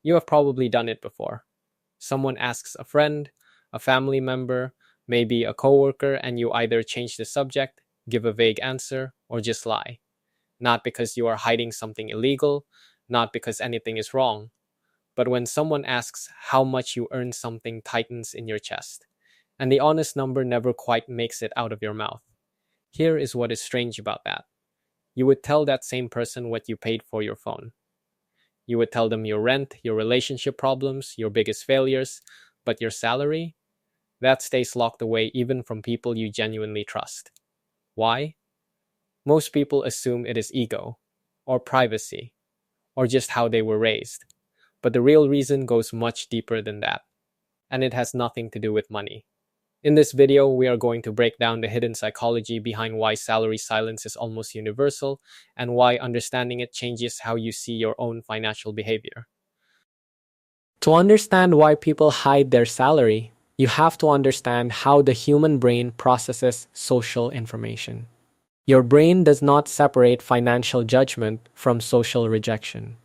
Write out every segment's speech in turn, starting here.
You have probably done it before. Someone asks a friend, a family member, maybe a coworker, and you either change the subject, give a vague answer, or just lie. Not because you are hiding something illegal, not because anything is wrong, but when someone asks how much you earn, something tightens in your chest, and the honest number never quite makes it out of your mouth. Here is what is strange about that. You would tell that same person what you paid for your phone. You would tell them your rent, your relationship problems, your biggest failures, but your salary? That stays locked away even from people you genuinely trust. Why? Most people assume it is ego, or privacy, or just how they were raised. But the real reason goes much deeper than that, and it has nothing to do with money. In this video, we are going to break down the hidden psychology behind why salary silence is almost universal and why understanding it changes how you see your own financial behavior. To understand why people hide their salary, you have to understand how the human brain processes social information. Your brain does not separate financial judgment from social rejection.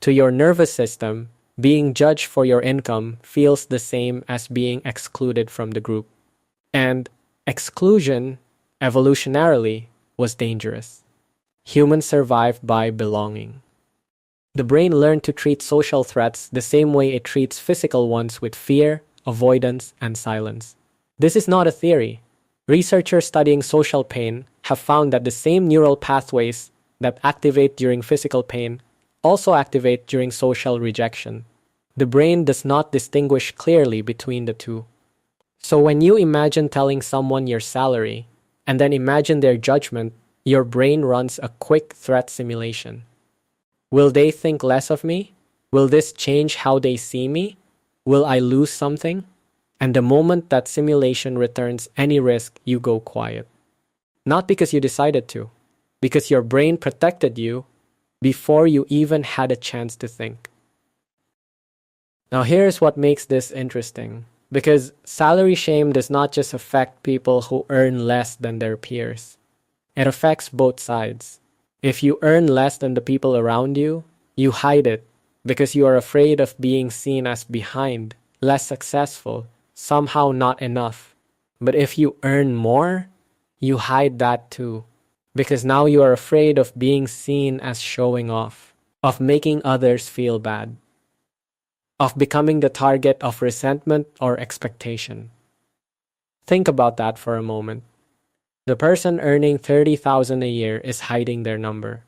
To your nervous system, being judged for your income feels the same as being excluded from the group. And exclusion, evolutionarily, was dangerous. Humans survived by belonging. The brain learned to treat social threats the same way it treats physical ones, with fear, avoidance, and silence. This is not a theory. Researchers studying social pain have found that the same neural pathways that activate during physical pain also activate during social rejection. The brain does not distinguish clearly between the two. So when you imagine telling someone your salary, and then imagine their judgment, your brain runs a quick threat simulation. Will they think less of me? Will this change how they see me? Will I lose something? And the moment that simulation returns any risk, you go quiet. Not because you decided to, because your brain protected you before you even had a chance to think. Now here's what makes this interesting. Because salary shame does not just affect people who earn less than their peers. It affects both sides. If you earn less than the people around you, you hide it because you are afraid of being seen as behind, less successful, somehow not enough. But if you earn more, you hide that too, because now you are afraid of being seen as showing off, of making others feel bad, of becoming the target of resentment or expectation. Think about that for a moment. The person earning $30,000 a year is hiding their number.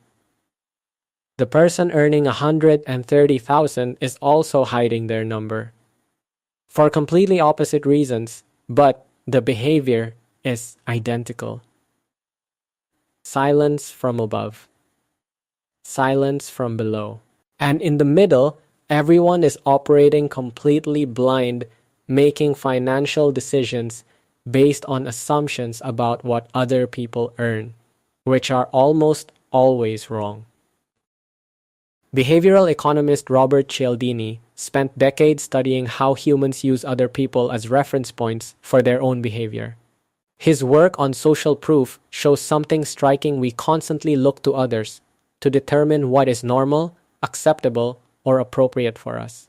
The person earning $130,000 is also hiding their number. For completely opposite reasons, but the behavior is identical. Silence from above. Silence from below. And in the middle, everyone is operating completely blind, making financial decisions based on assumptions about what other people earn, which are almost always wrong. Behavioral economist Robert Cialdini spent decades studying how humans use other people as reference points for their own behavior. His work on social proof shows something striking: we constantly look to others to determine what is normal, acceptable, or appropriate for us.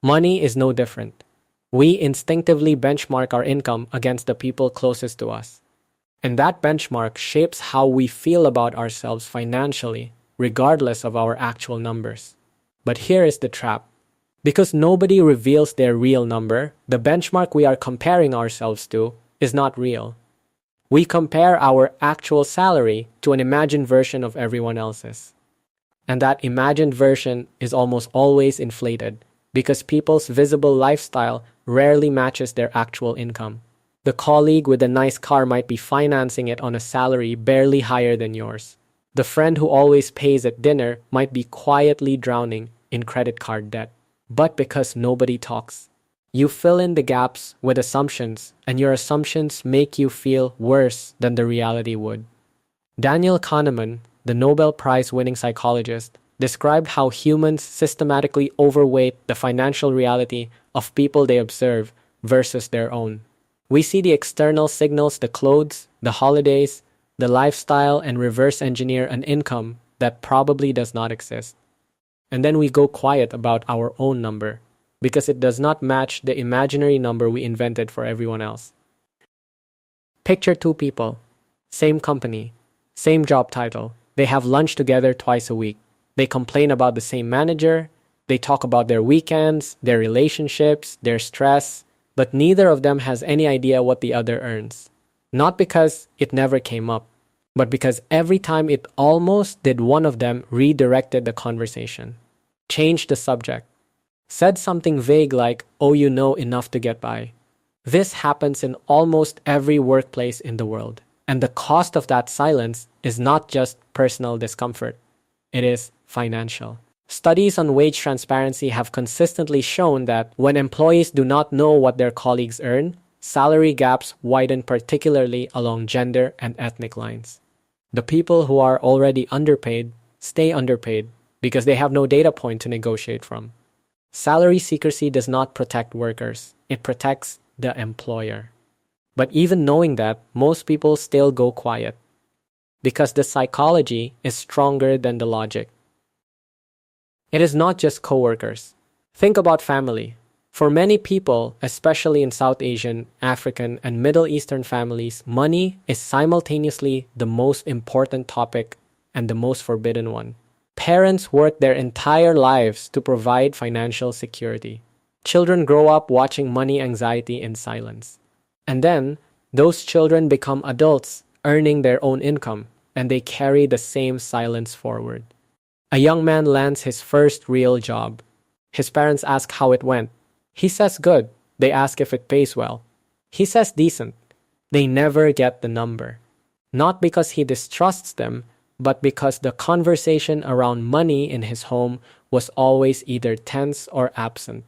Money is no different. We instinctively benchmark our income against the people closest to us. And that benchmark shapes how we feel about ourselves financially, regardless of our actual numbers. But here is the trap. Because nobody reveals their real number, the benchmark we are comparing ourselves to is not real. We compare our actual salary to an imagined version of everyone else's. And that imagined version is almost always inflated because people's visible lifestyle rarely matches their actual income. The colleague with a nice car might be financing it on a salary barely higher than yours. The friend who always pays at dinner might be quietly drowning in credit card debt. But because nobody talks, you fill in the gaps with assumptions, and your assumptions make you feel worse than the reality would. Daniel Kahneman, the Nobel Prize-winning psychologist, described how humans systematically overweight the financial reality of people they observe versus their own. We see the external signals, the clothes, the holidays, the lifestyle, and reverse engineer an income that probably does not exist. and then we go quiet about our own number because it does not match the imaginary number we invented for everyone else. Picture two people, same company, same job title. They have lunch together twice a week. They complain about the same manager. They talk about their weekends, their relationships, their stress, but neither of them has any idea what the other earns. Not because it never came up, but because every time it almost did, one of them redirected the conversation, changed the subject, said something vague like, "Oh, you know enough to get by." This happens in almost every workplace in the world. And the cost of that silence is not just personal discomfort, it is financial. Studies on wage transparency have consistently shown that when employees do not know what their colleagues earn, salary gaps widen, particularly along gender and ethnic lines. The people who are already underpaid stay underpaid because they have no data point to negotiate from. Salary secrecy does not protect workers, it protects the employer. But even knowing that, most people still go quiet because the psychology is stronger than the logic. It is not just coworkers. Think about family. For many people, especially in South Asian, African, and Middle Eastern families, money is simultaneously the most important topic and the most forbidden one. Parents work their entire lives to provide financial security. Children grow up watching money anxiety in silence. And then, those children become adults, earning their own income, and they carry the same silence forward. A young man lands his first real job. His parents ask how it went. He says good. They ask if it pays well. He says decent. They never get the number. Not because he distrusts them, but because the conversation around money in his home was always either tense or absent.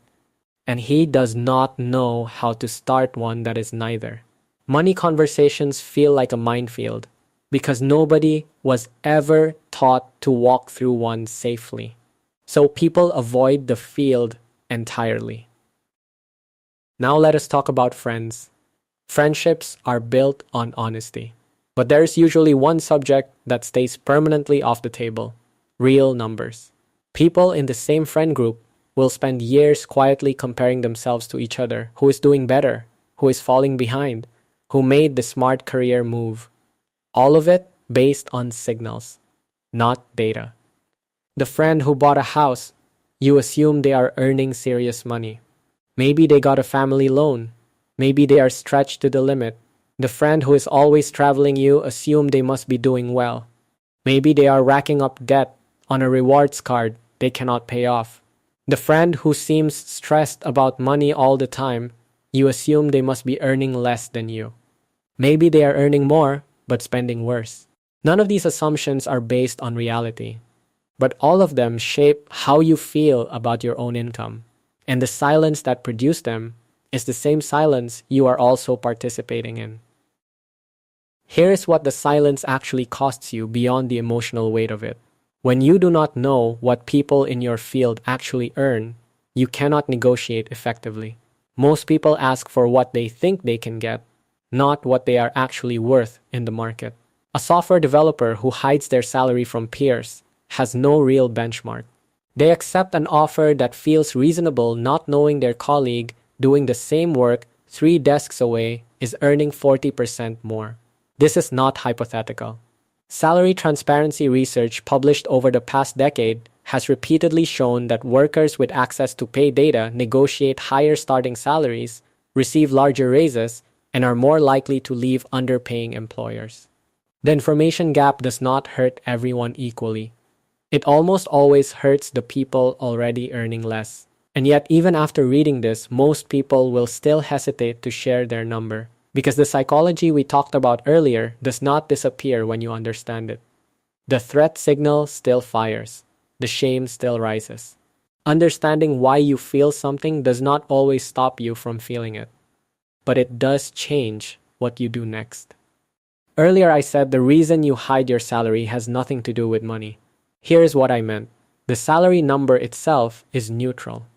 And he does not know how to start one that is neither. Money conversations feel like a minefield because nobody was ever taught to walk through one safely. So people avoid the field entirely. Now let us talk about friends. Friendships are built on honesty. But there is usually one subject that stays permanently off the table: real numbers. People in the same friend group will spend years quietly comparing themselves to each other. Who is doing better? Who is falling behind? Who made the smart career move? All of it based on signals, not data. The friend who bought a house, you assume they are earning serious money. Maybe they got a family loan. Maybe they are stretched to the limit. The friend who is always traveling, you assume they must be doing well. Maybe they are racking up debt on a rewards card they cannot pay off. The friend who seems stressed about money all the time, you assume they must be earning less than you. Maybe they are earning more, but spending worse. None of these assumptions are based on reality, but all of them shape how you feel about your own income. And the silence that produced them is the same silence you are also participating in. Here is what the silence actually costs you beyond the emotional weight of it. When you do not know what people in your field actually earn, you cannot negotiate effectively. Most people ask for what they think they can get, not what they are actually worth in the market. A software developer who hides their salary from peers has no real benchmark. They accept an offer that feels reasonable, not knowing their colleague doing the same work 3 desks away is earning 40% more. This is not hypothetical. Salary transparency research published over the past decade has repeatedly shown that workers with access to pay data negotiate higher starting salaries, receive larger raises, and are more likely to leave underpaying employers. The information gap does not hurt everyone equally. It almost always hurts the people already earning less. And yet, even after reading this, most people will still hesitate to share their number, because the psychology we talked about earlier does not disappear when you understand it. The threat signal still fires. The shame still rises. Understanding why you feel something does not always stop you from feeling it, but it does change what you do next. Earlier I said the reason you hide your salary has nothing to do with money. Here's what I meant. The salary number itself is neutral.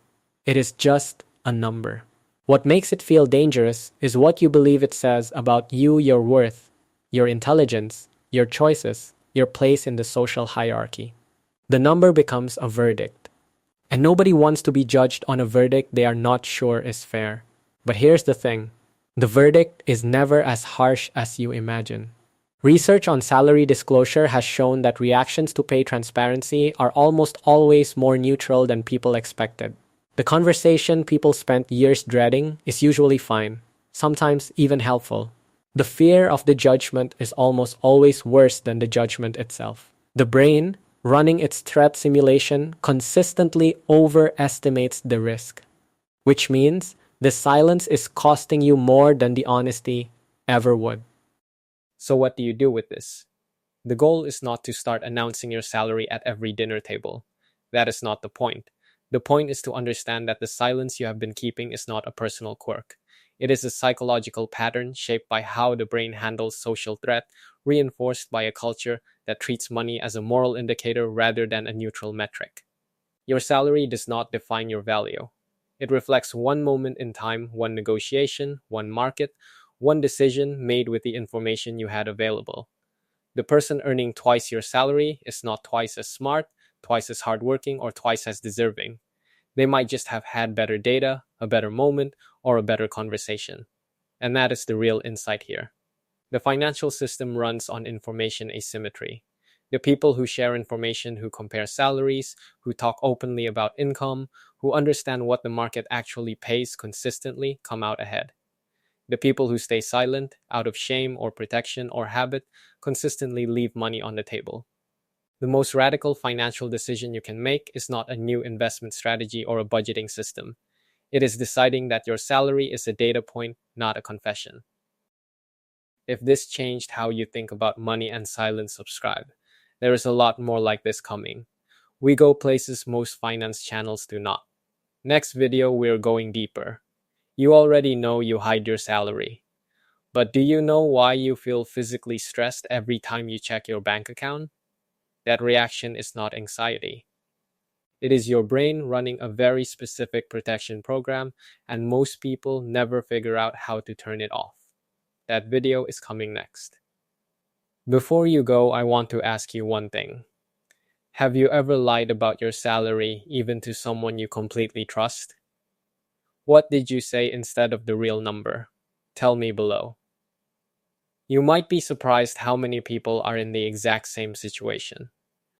It is just a number. What makes it feel dangerous is what you believe it says about you, your worth, your intelligence, your choices, your place in the social hierarchy. The number becomes a verdict. And nobody wants to be judged on a verdict they are not sure is fair. But here's the thing, the verdict is never as harsh as you imagine. Research on salary disclosure has shown that reactions to pay transparency are almost always more neutral than people expected. The conversation people spent years dreading is usually fine, sometimes even helpful. The fear of the judgment is almost always worse than the judgment itself. The brain, running its threat simulation, consistently overestimates the risk, which means the silence is costing you more than the honesty ever would. So, what do you do with this? The goal is not to start announcing your salary at every dinner table. That is not the point. The point is to understand that the silence you have been keeping is not a personal quirk. It is a psychological pattern shaped by how the brain handles social threat, reinforced by a culture that treats money as a moral indicator rather than a neutral metric. Your salary does not define your value. It reflects one moment in time, one negotiation, one market, one decision made with the information you had available. The person earning twice your salary is not twice as smart, twice as hardworking, or twice as deserving. They might just have had better data, a better moment, or a better conversation. And that is the real insight here. The financial system runs on information asymmetry. The people who share information, who compare salaries, who talk openly about income, who understand what the market actually pays consistently, come out ahead. The people who stay silent, out of shame or protection or habit, consistently leave money on the table. The most radical financial decision you can make is not a new investment strategy or a budgeting system. It is deciding that your salary is a data point, not a confession. If this changed how you think about money and silence, subscribe. There is a lot more like this coming. We go places most finance channels do not. Next video, we're going deeper. You already know you hide your salary. But do you know why you feel physically stressed every time you check your bank account? That reaction is not anxiety. It is your brain running a very specific protection program, and most people never figure out how to turn it off. That video is coming next. Before you go, I want to ask you one thing. Have you ever lied about your salary, even to someone you completely trust? What did you say instead of the real number? Tell me below. You might be surprised how many people are in the exact same situation.